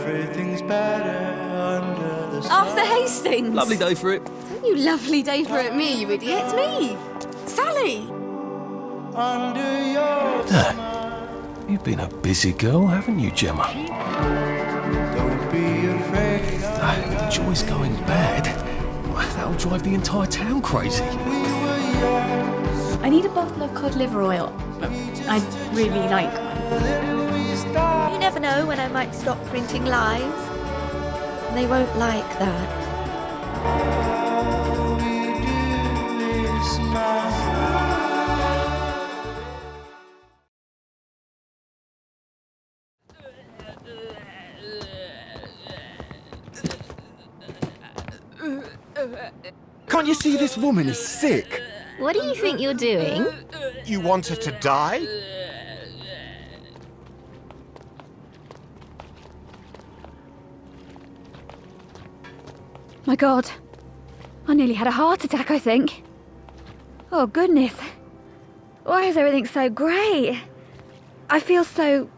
everything's better under the sun. Arthur Hastings! Lovely day for it. Don't you lovely day for it me, you idiot. It's me, Sally. Under your You've been a busy girl, haven't you, Gemma? don't be afraid. If Joy's going bad, that'll drive the entire town crazy. I need a bottle of cod liver oil. I'd really like one. You never know when I might stop printing lies. They won't like that. All we do is smile. Can't you see this woman is sick? What do you think you're doing? You want her to die? My God. I nearly had a heart attack, I think. Oh, goodness. Why is everything so grey? I feel so...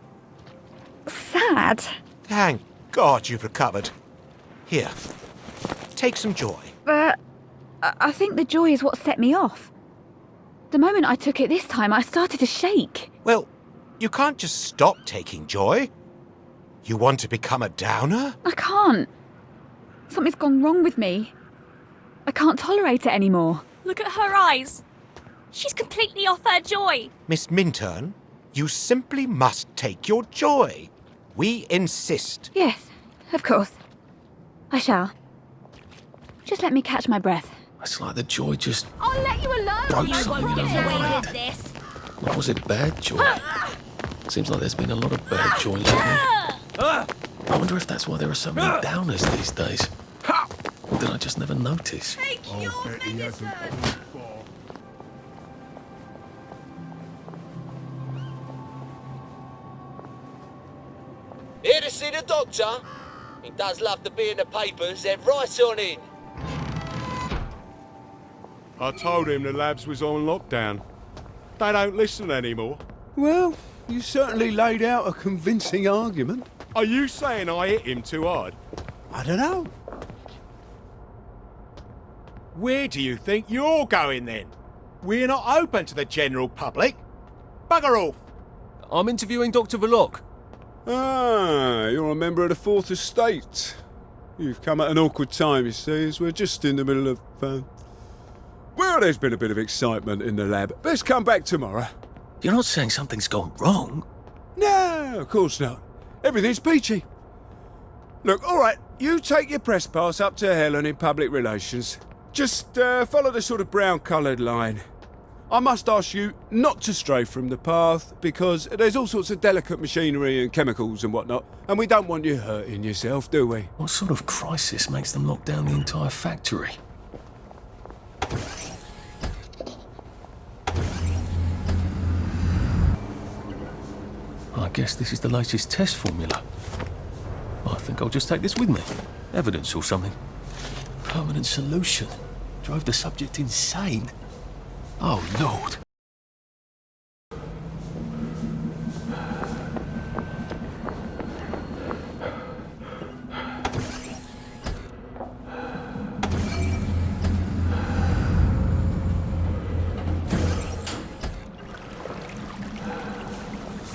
sad. Thank God you've recovered. Here, take some joy. But I think the joy is what set me off. The moment I took it this time, I started to shake. Well, you can't just stop taking joy. You want to become a downer? I can't. Something's gone wrong with me. I can't tolerate it anymore. Look at her eyes. She's completely off her joy. Miss Minturn, you simply must take your joy. We insist. Yes, of course. I shall. Just let me catch my breath. It's like the joy just I'll let you alone. broke something in her mind. This. Or was it bad joy? Seems like there's been a lot of bad joy lately. I wonder if that's why there are so many downers these days. Or did I just never notice? Take your medicine. Here to see the doctor? He does love to be in the papers, they're right on in. I told him the labs was on lockdown. They don't listen anymore. Well, you certainly laid out a convincing argument. Are you saying I hit him too hard? I don't know. Where do you think you're going then? We're not open to the general public. Bugger off. I'm interviewing Dr. Verloc. Ah, you're a member of the Fourth Estate. You've come at an awkward time, you see, as we're just in the middle of... Well, there's been a bit of excitement in the lab. Let's come back tomorrow. You're not saying something's gone wrong? No, of course not. Everything's peachy. Look, all right, you take your press pass up to Helen in public relations. Just follow the sort of brown-coloured line. I must ask you not to stray from the path, because there's all sorts of delicate machinery and chemicals and whatnot, and we don't want you hurting yourself, do we? What sort of crisis makes them lock down the entire factory? I guess this is the latest test formula. I think I'll just take this with me. Evidence or something. Permanent solution. Drove the subject insane. Oh, Lord.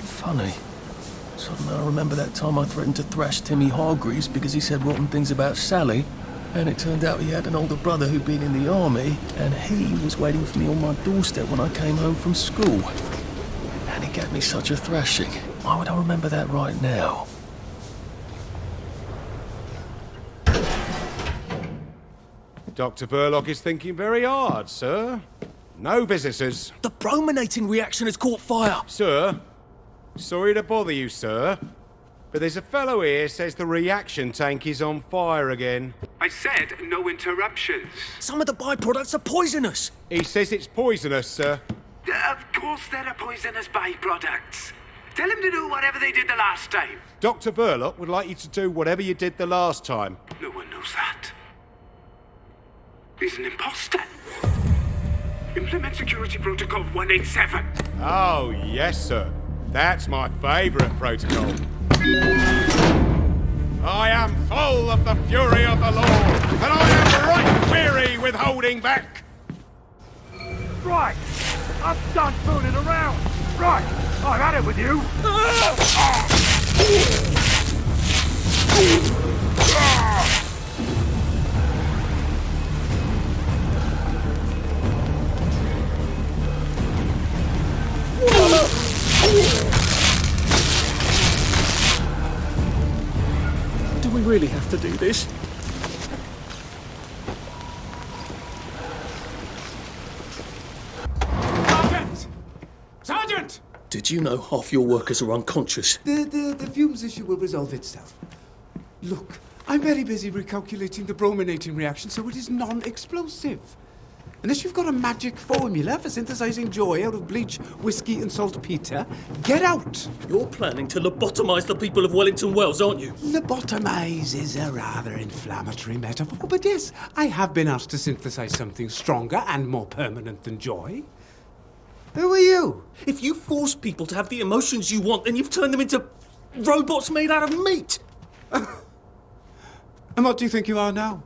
Funny. Suddenly I remember that time I threatened to thrash Timmy Hargreaves because he said rotten things about Sally. And it turned out he had an older brother who'd been in the army, and he was waiting for me on my doorstep when I came home from school. And he gave me such a thrashing. Why would I remember that right now? Dr. Verloc is thinking very hard, sir. No visitors. The brominating reaction has caught fire! Sir, sorry to bother you, sir, but there's a fellow here says the reaction tank is on fire again. I said no interruptions. Some of the byproducts are poisonous! He says it's poisonous, sir. Of course there are poisonous byproducts. Tell him to do whatever they did the last time. Dr. Verloc would like you to do whatever you did the last time. No one knows that. He's an imposter. Implement Security Protocol 187. Oh, yes, sir. That's my favourite protocol. I am full of the fury of the law, and I am right weary with holding back. Right, I'm done fooling around. Right, I've had it with you. Do we really have to do this? Sergeant! Sergeant! Did you know half your workers are unconscious? The fumes issue will resolve itself. Look, I'm very busy recalculating the brominating reaction so it is non-explosive. Unless you've got a magic formula for synthesizing joy out of bleach, whiskey and saltpeter, get out! You're planning to lobotomize the people of Wellington Wells, aren't you? Lobotomize is a rather inflammatory metaphor, but yes, I have been asked to synthesize something stronger and more permanent than joy. Who are you? If you force people to have the emotions you want, then you've turned them into robots made out of meat. And what do you think you are now?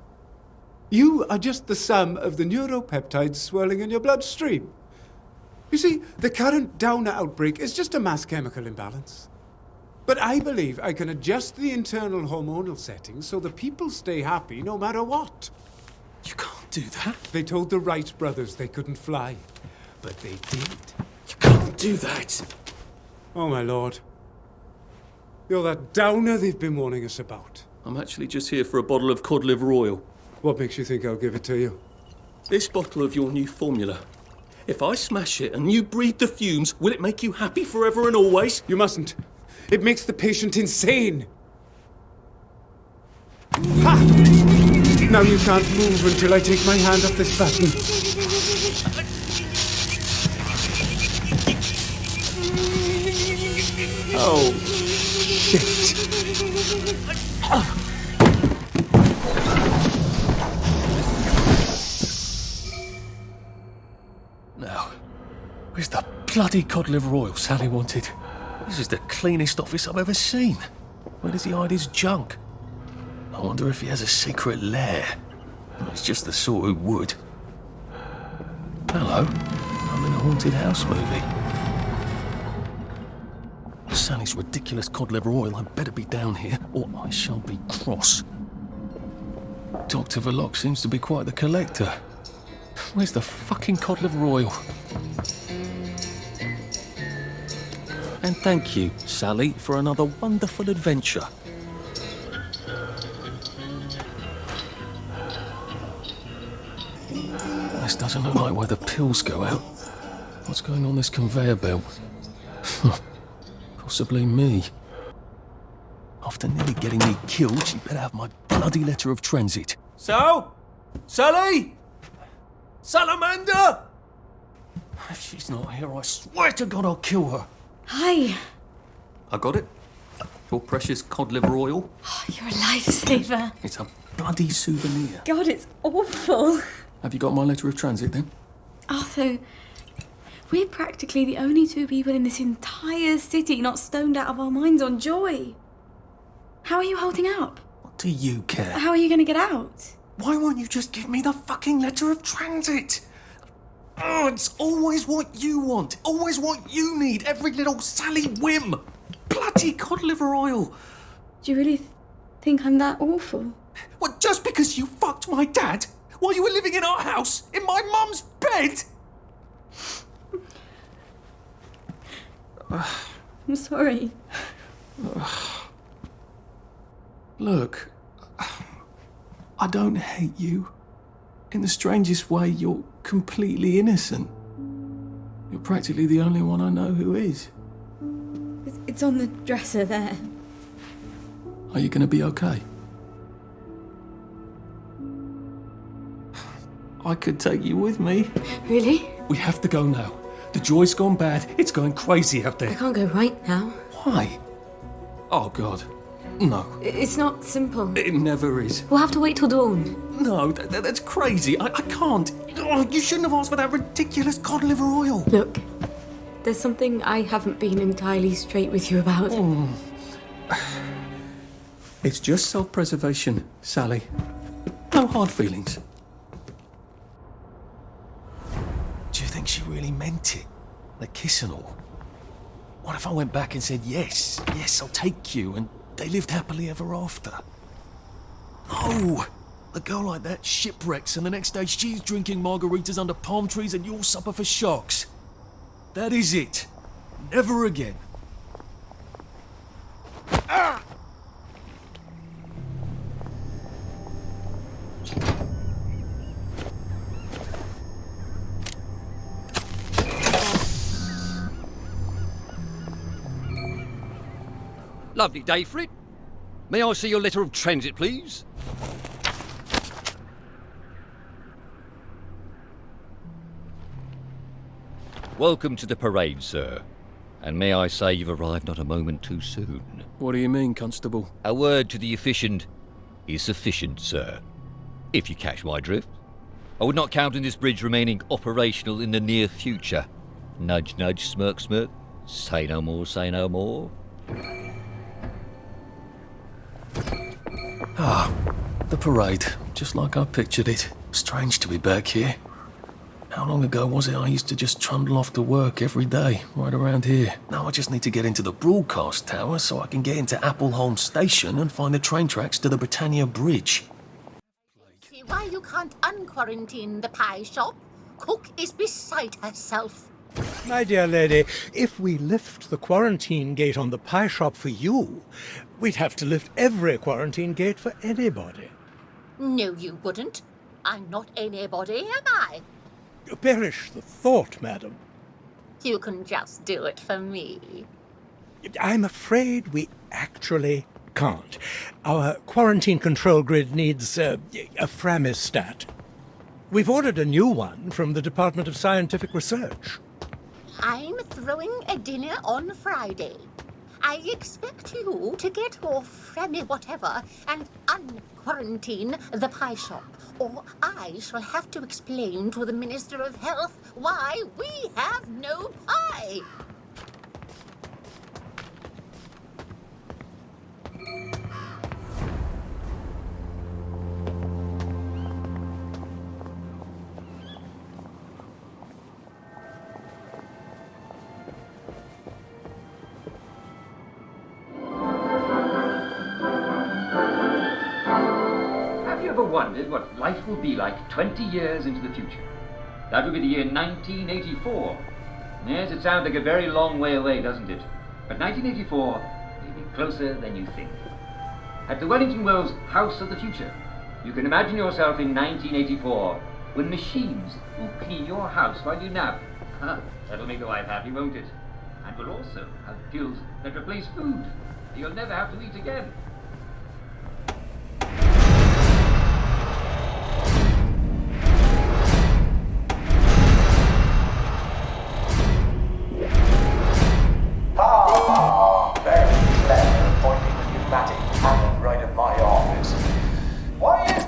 You are just the sum of the neuropeptides swirling in your bloodstream. You see, the current Downer outbreak is just a mass chemical imbalance. But I believe I can adjust the internal hormonal settings so the people stay happy no matter what. You can't do that. They told the Wright brothers they couldn't fly, but they did. You can't do that. Oh, my lord. You're that Downer they've been warning us about. I'm actually just here for a bottle of cod liver oil. What makes you think I'll give it to you? This bottle of your new formula. If I smash it and you breathe the fumes, will it make you happy forever and always? You mustn't. It makes the patient insane. Ha! Now you can't move until I take my hand off this button. Oh, shit. Now, where's the bloody cod liver oil Sally wanted? This is the cleanest office I've ever seen. Where does he hide his junk? I wonder if he has a secret lair. He's just the sort who would. Hello, I'm in a haunted house movie. Sally's ridiculous cod liver oil had better be down here, or I shall be cross. Dr. Verloc seems to be quite the collector. Where's the fucking cod liver oil? And thank you, Sally, for another wonderful adventure. This doesn't look like where the pills go out. What's going on this conveyor belt? Possibly me. After nearly getting me killed, she better have my bloody letter of transit. So? Sally? Salamander! If she's not here, I swear to God I'll kill her. Hi. I got it. Your precious cod liver oil. Oh, you're a lifesaver. It's a bloody souvenir. God, it's awful. Have you got my letter of transit then? Arthur, we're practically the only two people in this entire city not stoned out of our minds on joy. How are you holding up? What do you care? How are you going to get out? Why won't you just give me the fucking letter of transit? Oh, it's always what you want. Always what you need. Every little Sally whim. Bloody cod liver oil. Do you really think I'm that awful? What, just because you fucked my dad? While you were living in our house? In my mum's bed? I'm sorry. Look, I don't hate you. In the strangest way, you're completely innocent. You're practically the only one I know who is. It's on the dresser there. Are you going to be okay? I could take you with me. Really? We have to go now. The joy's gone bad. It's going crazy out I there. can't go right now. Why? Oh, God. No. It's not simple. It never is. We'll have to wait till dawn. No, that's crazy. I can't. Oh, you shouldn't have asked for that ridiculous cod liver oil. Look, there's something I haven't been entirely straight with you about. It's just self-preservation, Sally. No hard feelings. Do you think she really meant it? The kiss and all? What if I went back and said, yes, I'll take you, and they lived happily ever after? No! A girl like that shipwrecks, and the next day she's drinking margaritas under palm trees and you'll suffer for shocks. That is it. Never again. Ah! Lovely day for it. May I see your letter of transit, please? Welcome to the parade, sir. And may I say you've arrived not a moment too soon. What do you mean, Constable? A word to the efficient is sufficient, sir. If you catch my drift. I would not count on this bridge remaining operational in the near future. Nudge, nudge, smirk, smirk. Say no more, say no more. Ah, the parade. Just like I pictured it. Strange to be back here. How long ago was it I used to just trundle off to work every day, right around here? Now I just need to get into the broadcast tower so I can get into Appleholm Station and find the train tracks to the Britannia Bridge. See why you can't unquarantine the pie shop? Cook is beside herself. My dear lady, if we lift the quarantine gate on the pie shop for you, we'd have to lift every quarantine gate for anybody. No, you wouldn't. I'm not anybody, am I? Perish the thought, madam. You can just do it for me. I'm afraid we actually can't. Our quarantine control grid needs a framistat. We've ordered a new one from the Department of Scientific Research. I'm throwing a dinner on Friday. I expect you to get your Fremi whatever and unquarantine the pie shop, or I shall have to explain to the Minister of Health why we have no pie. Wondered what life will be like 20 years into the future. That would be the year 1984. Yes, it sounds like a very long way away, doesn't it? But 1984 may be closer than you think. At the Wellington Wells House of the Future, you can imagine yourself in 1984 when machines will clean your house while you nap. That'll make the wife happy, won't it? And we'll also have pills that replace food. You'll never have to eat again. Very clever, pointing the pneumatic cannon right at my office. Why is...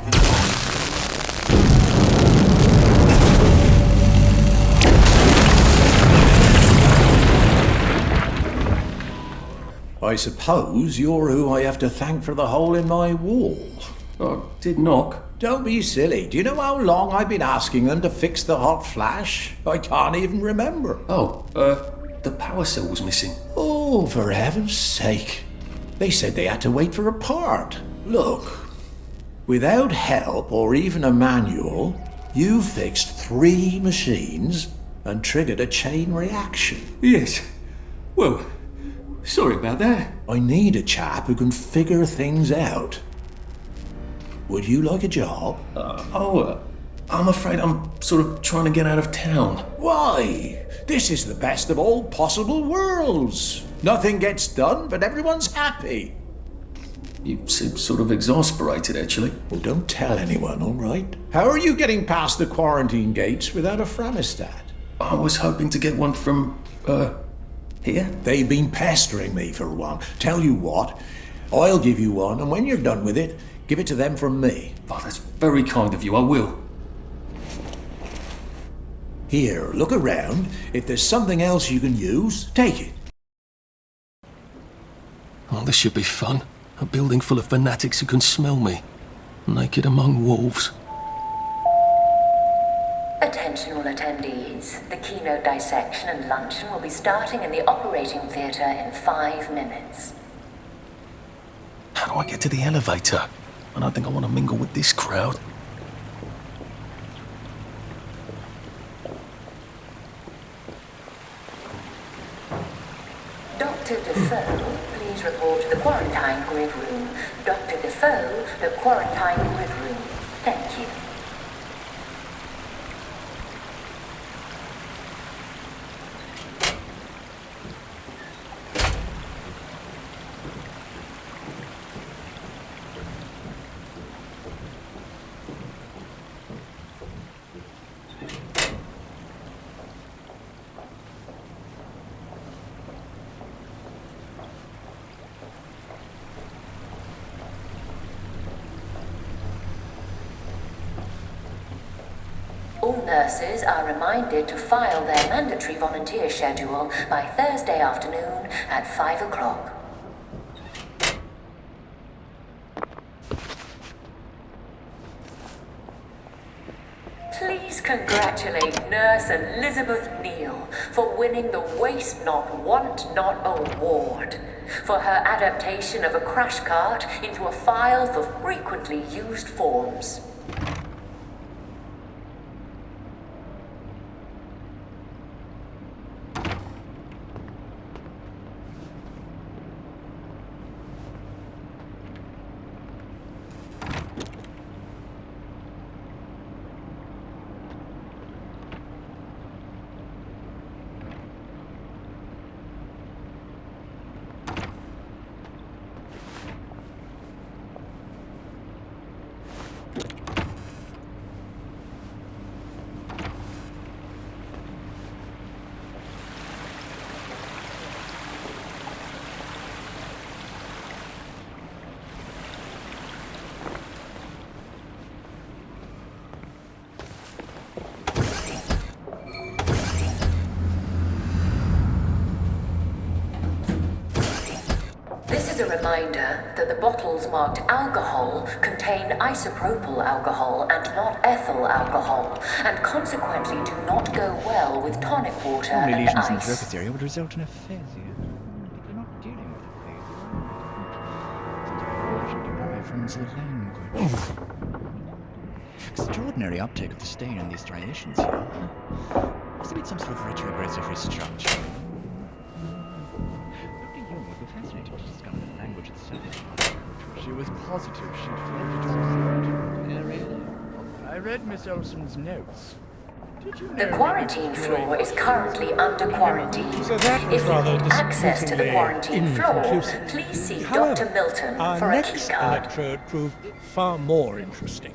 I suppose you're who I have to thank for the hole in my wall. I did knock. Don't be silly. Do you know how long I've been asking them to fix the hot flash? I can't even remember. Oh, the power cell was missing. Oh, for heaven's sake. They said they had to wait for a part. Look, without help or even a manual, you fixed 3 machines and triggered a chain reaction. Yes. Well, sorry about that. I need a chap who can figure things out. Would you like a job? I'm afraid I'm sort of trying to get out of town. Why? This is the best of all possible worlds. Nothing gets done, but everyone's happy. You seem sort of exasperated, actually. Well, don't tell anyone, all right? How are you getting past the quarantine gates without a framistat? I was hoping to get one from, here? They've been pestering me for one. Tell you what, I'll give you one, and when you're done with it, give it to them from me. Oh, that's very kind of you, I will. Here, look around. If there's something else you can use, take it. Oh, this should be fun. A building full of fanatics who can smell me. Naked among wolves. Attention all attendees. The keynote dissection and luncheon will be starting in the operating theatre in 5 minutes. How do I get to the elevator? I don't think I want to mingle with this crowd. Dr. Defoe, please report to the quarantine grid room. Dr. Defoe, the quarantine grid room. Thank you. All nurses are reminded to file their mandatory volunteer schedule by Thursday afternoon at 5 o'clock. Please congratulate Nurse Elizabeth Neal for winning the Waste Not, Want Not Award for her adaptation of a crash cart into a file for frequently used forms. A reminder that the bottles marked alcohol contain isopropyl alcohol and not ethyl alcohol, and consequently do not go well with tonic water and lesions in the ice. surface area would result in aphasia. But we're not dealing with aphasia. Derived from the language. Extraordinary uptake of the stain in these striations here. Must have been some sort of retrogressive restructuring. Fascinating to discover the language itself. She was positive she'd floated to the really? I read Miss Olsen's notes. Did you The quarantine floor is currently under quarantine. So that was If you rather need access to the disappointingly quarantine floor, inconclusive. please see However, Dr. Milton our for a next keycard. electrode proved far more interesting.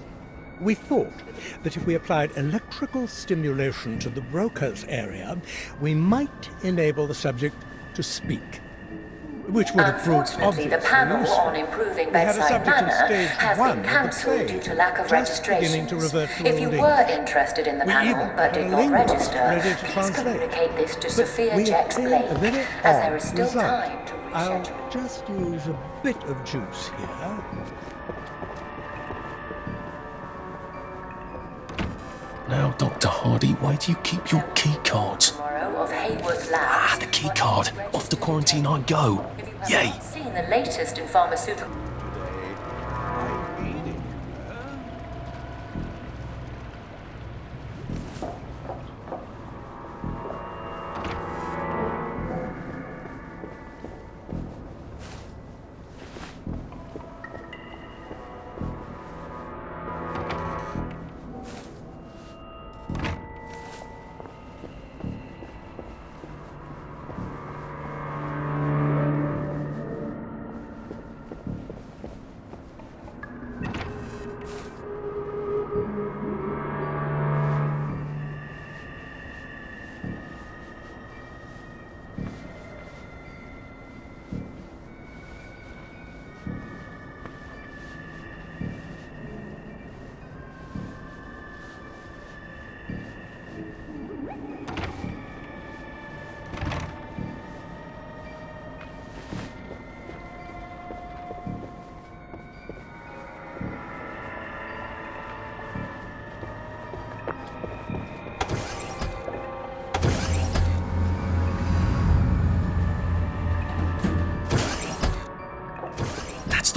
We thought that if we applied electrical stimulation to the broker's area, we might enable the subject to speak. Which would have proved Unfortunately, the obviously panel useful. on improving We had a bedside subject in manner stage has 1 been of the cancelled plague, due to lack of just beginning to registrations. revert to If you old were English. interested in the We panel even but did had a not linguist register, ready to please translate. communicate this to But Sophia we Jex obtained Blake, a very as there odd is still result. time to I'll reschedule. just use a bit of juice here. Now, Dr. Hardy, where do you keep your key cards? Tomorrow of Hayworth Labs. The key card. Off to quarantine I go. Yay! Seen the latest in pharmaceutical.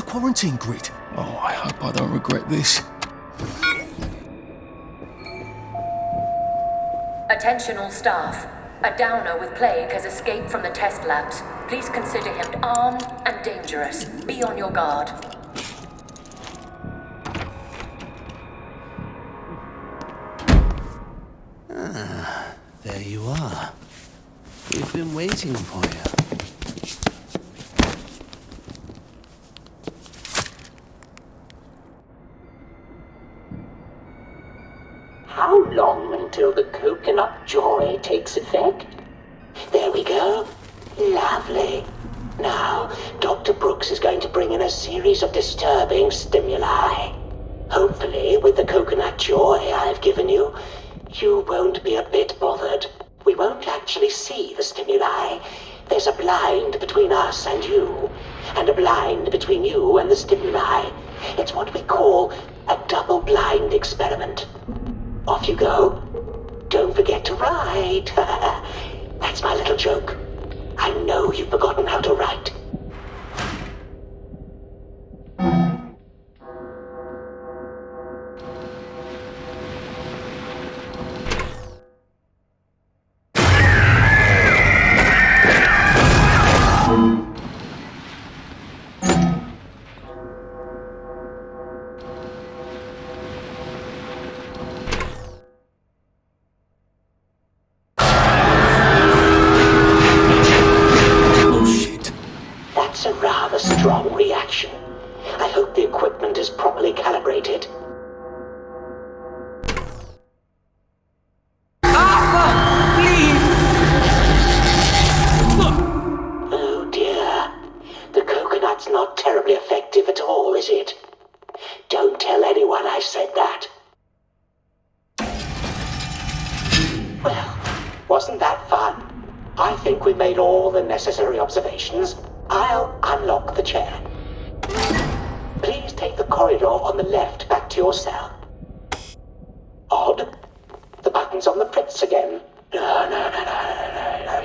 quarantine grid. Oh, I hope I don't regret this. Attention all staff. A downer with plague has escaped from the test labs. Please consider him armed and dangerous. Be on your guard. Ah, there you are. We've been waiting for you. How long until the coconut joy takes effect? There we go. Lovely. Now, Dr. Brooks is going to bring in a series of disturbing stimuli. Hopefully, with the coconut joy I've given you, you won't be a bit bothered. We won't actually see the stimuli. There's a blind between us and you, and a blind between you and the stimuli. It's what we call a double-blind experiment. Off you go. Don't forget to write. That's my little joke. I know you've forgotten how to write. That's a rather strong reaction. I hope the equipment is properly calibrated. Oh dear. The coconut's not terribly effective at all, is it? Don't tell anyone I said that. Well, wasn't that fun? I think we made all the necessary observations. I'll unlock the chair. Please take the corridor on the left back to your cell. Odd. The button's on the Pritz again. No.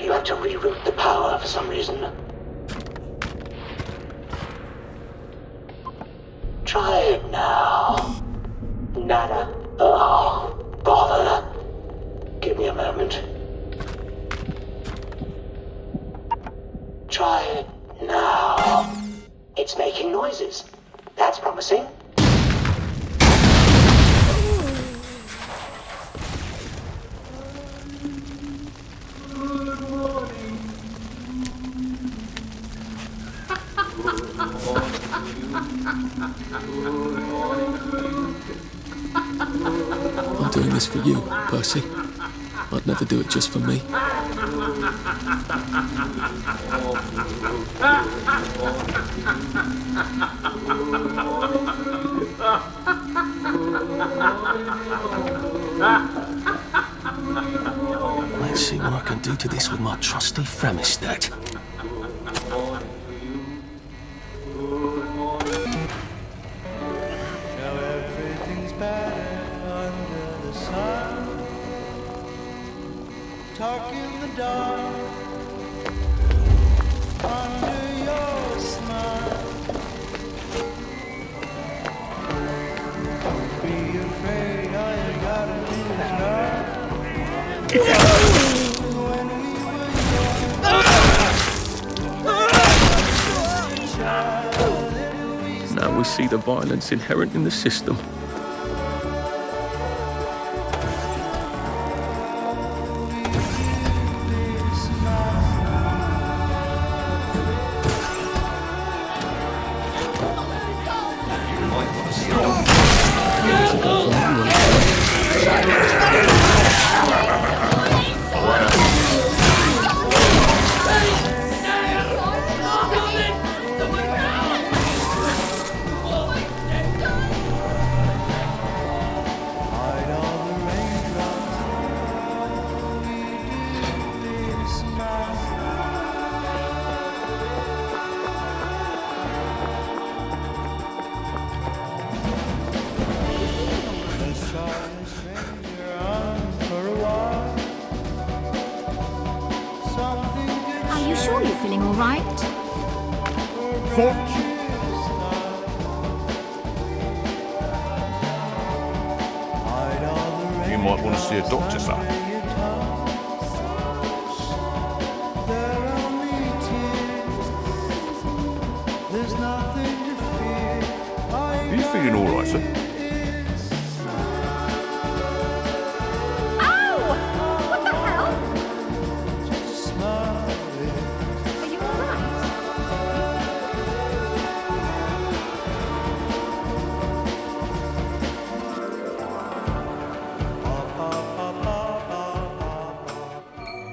You have to reroute the power for some reason. Try it now. Nada. Oh, bother. Give me a moment. Try it now. It's making noises. That's promising. I'm doing this for you, Percy. I'd never do it just for me. Let's see what I can do to this with my trusty Fremistat. Now everything's better under the sun. Talk in the dark under your smile. Don't be afraid, all you gotta do is run. When we were young, Now we see the violence inherent in the system. Are you sure you're feeling all right? might want to see a doctor, sir. Are you feeling all right, sir?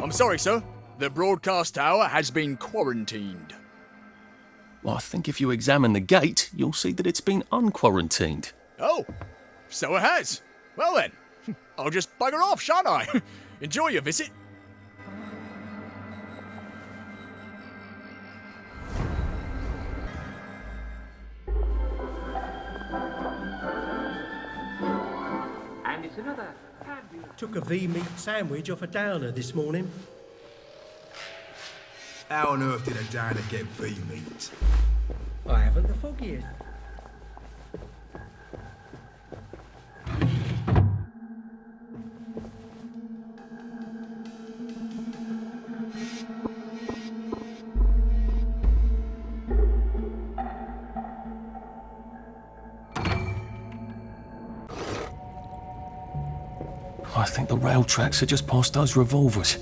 I'm sorry, sir. The broadcast tower has been quarantined. Well, I think if you examine the gate, you'll see that it's been unquarantined. Oh, so it has. Well then, I'll just bugger off, shan't I? Enjoy your visit. And it's another Took a V-meat sandwich off a downer this morning. How on earth did a downer get V-meat? I haven't the foggiest. I think the rail tracks are just past those revolvers.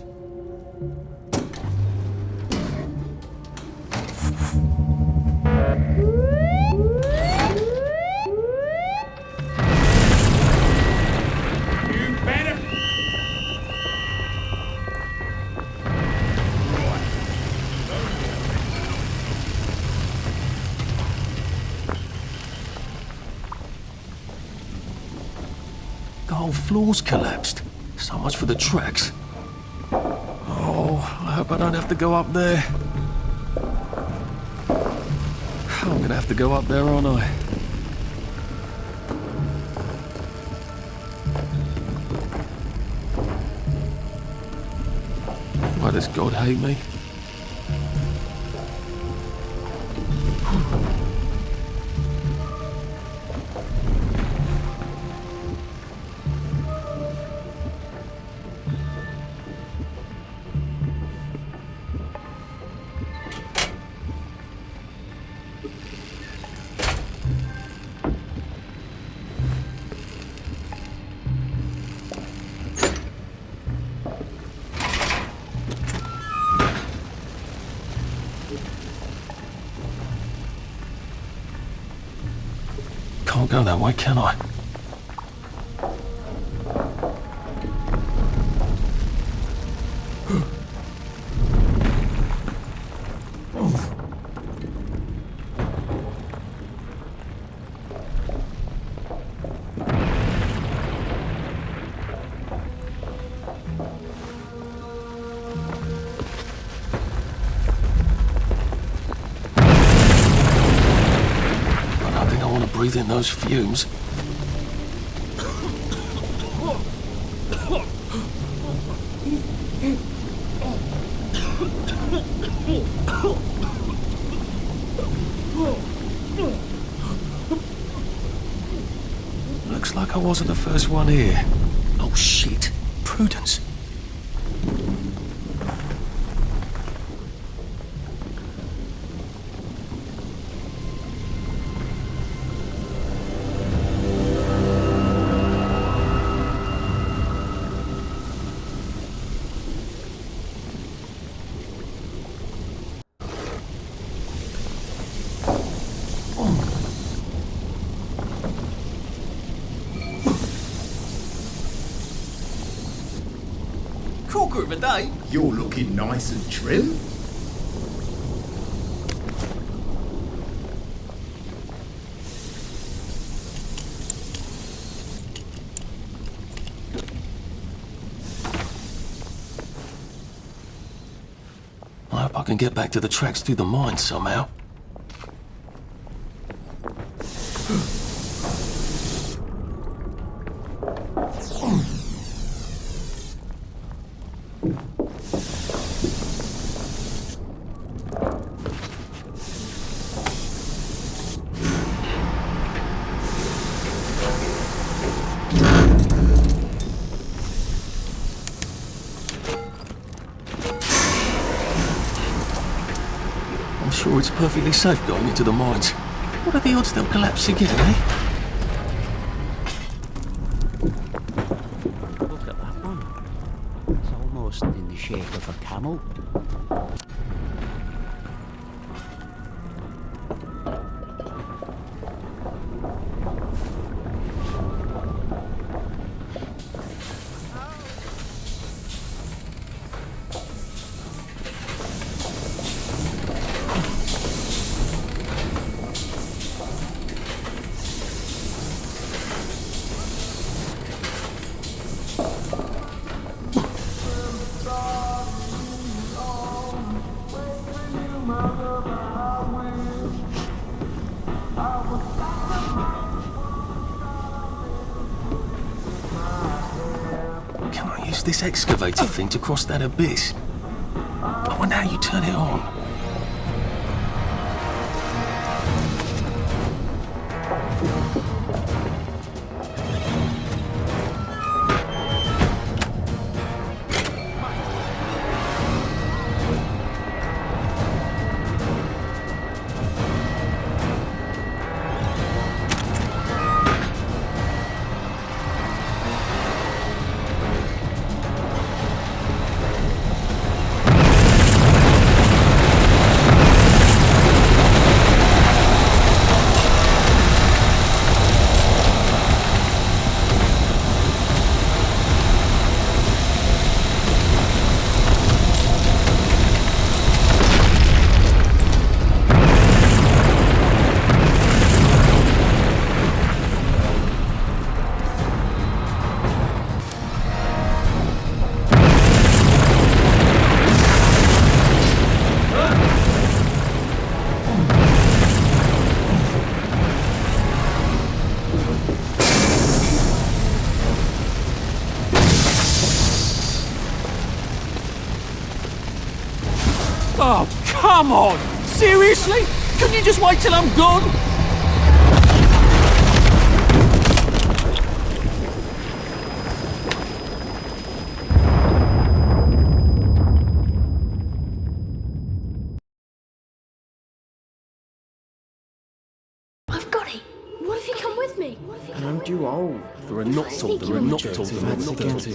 The whole floor's collapsed. So much for the tracks. Oh, I hope I don't have to go up there. I'm gonna have to go up there, aren't I? Why does God hate me? Can't go that way, can I? Breathe in those fumes. Looks like I wasn't the first one here. Oh shit. Prudence. Corker of a day? You're looking nice and trim. I hope I can get back to the tracks through the mine somehow. It's perfectly safe going into the mines. What are the odds they'll collapse again, eh? Look at that one. It's almost in the shape of a camel. Can I use this excavator thing to cross that abyss? I wonder how you turn it on. Oh, come on! Seriously? Couldn't you just wait till I'm gone? I've got it. What if you come with me? I'm too old. There are not told, there are not told, there are not told.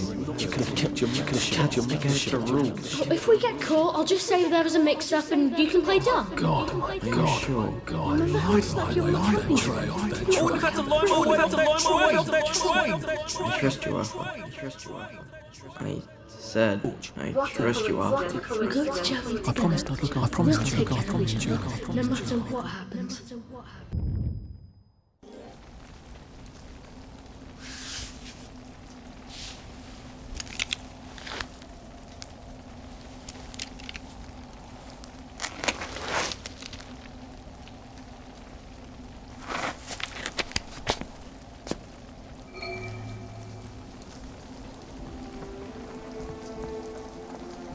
You could have kept your against the rules. If we get caught, I'll just say there was a mix-up and you can play dumb. God, God, God. Remember how it's like you're with me? I trust you, Arthur. I trust you, Arthur. I said I trust you, Arthur. We're going to Germany together. I promised I'd look, I promised I'd look, I promised you. No matter what happens.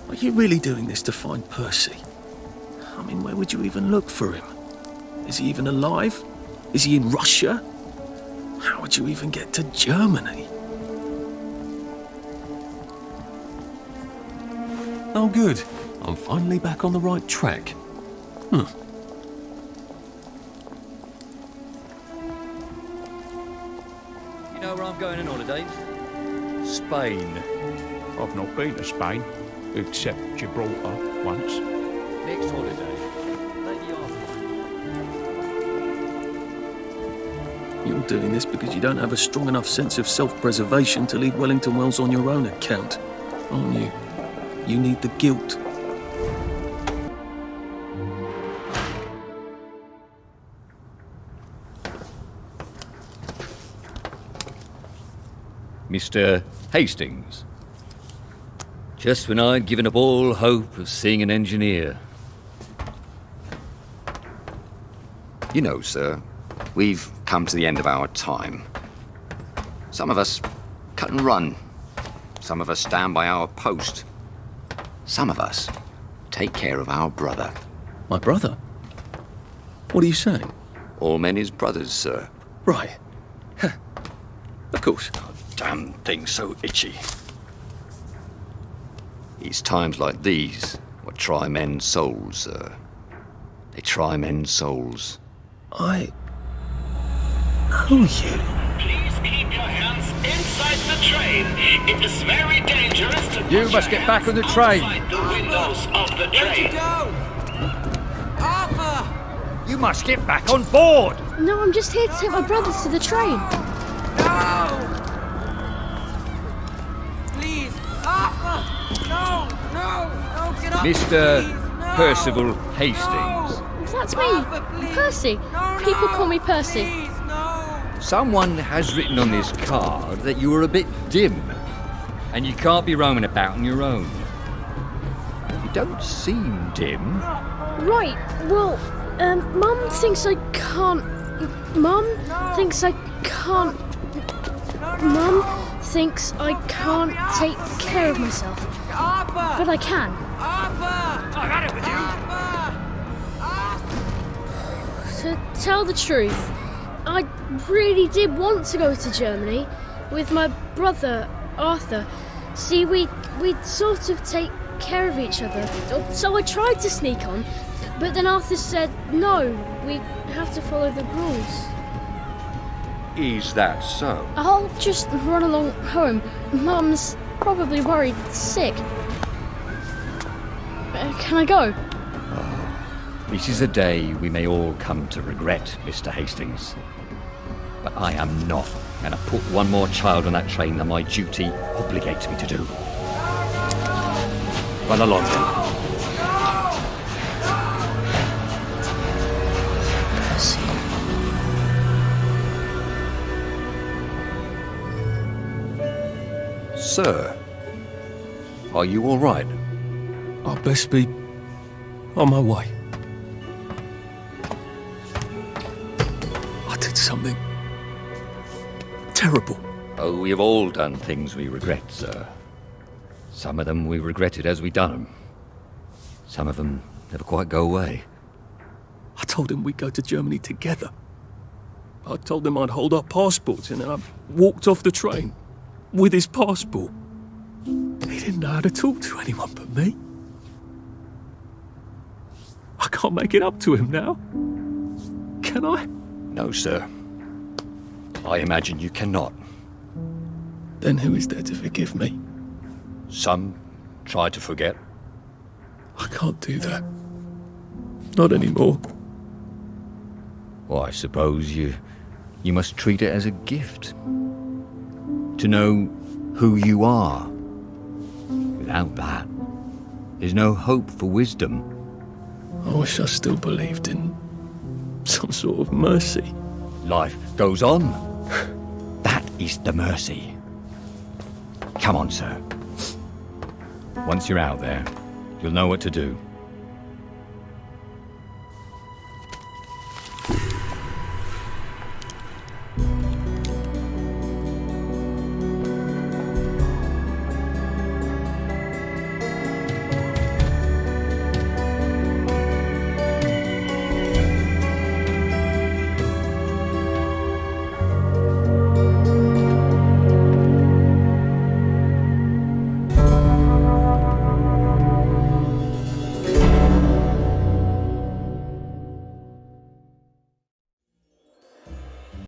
Are you really doing this to find Percy? I mean, where would you even look for him? Is he even alive? Is he in Russia? How would you even get to Germany? Oh, good. I'm finally back on the right track. You know where I'm going on holidays? Spain. I've not been to Spain, except Gibraltar once. Next holiday. Maybe after. You're doing this because you don't have a strong enough sense of self-preservation to leave Wellington Wells on your own account, aren't you? You need the guilt. Mr. Hastings. Just when I'd given up all hope of seeing an engineer. You know, sir, we've come to the end of our time. Some of us cut and run. Some of us stand by our post. Some of us take care of our brother. My brother? What are you saying? All men is brothers, sir. Right. Of course. Oh, damn thing's so itchy. It's times like these what try men's souls, sir. They try men's souls. I know you. Please keep your hands inside the train. It is very dangerous to put You must get back on the train. outside the windows of the train. Arthur! You must get back on board. No, I'm just here to take my brothers to the train. No! Please, Arthur! No, get up! Mr. please, no. Percival Hastings. That's me, Arthur, please. Percy. People call me Percy. Please, no! Someone has written on this card that you are a bit dim, and you can't be roaming about on your own. You don't seem dim. Right, well, Mum thinks I can't... Mum thinks I can't... Mum thinks I can't take care of myself. Arthur! But I can. Arthur! I've had it with you. To tell the truth, I really did want to go to Germany with my brother, Arthur. See, we'd sort of take care of each other. So I tried to sneak on, but then Arthur said, no, we have to follow the rules. Is that so? I'll just run along home. Mum's probably worried sick. Can I go? This is a day we may all come to regret, Mr. Hastings. But I am not going to put one more child on that train than my duty obligates me to do. Run along then. Sir, are you all right? I'll best be on my way. I did something terrible. Oh, we have all done things we regret, sir. Some of them we regretted as we done them. Some of them never quite go away. I told him we'd go to Germany together. I told him I'd hold up passports, and then I walked off the train with his passport. He didn't know how to talk to anyone but me. I can't make it up to him now. Can I? No, sir. I imagine you cannot. Then who is there to forgive me? Some try to forget. I can't do that. Not anymore. Well, I suppose you must treat it as a gift. To know who you are. Without that, there's no hope for wisdom. I wish I still believed in some sort of mercy. Life goes on. That is the mercy. Come on, sir. Once you're out there, you'll know what to do.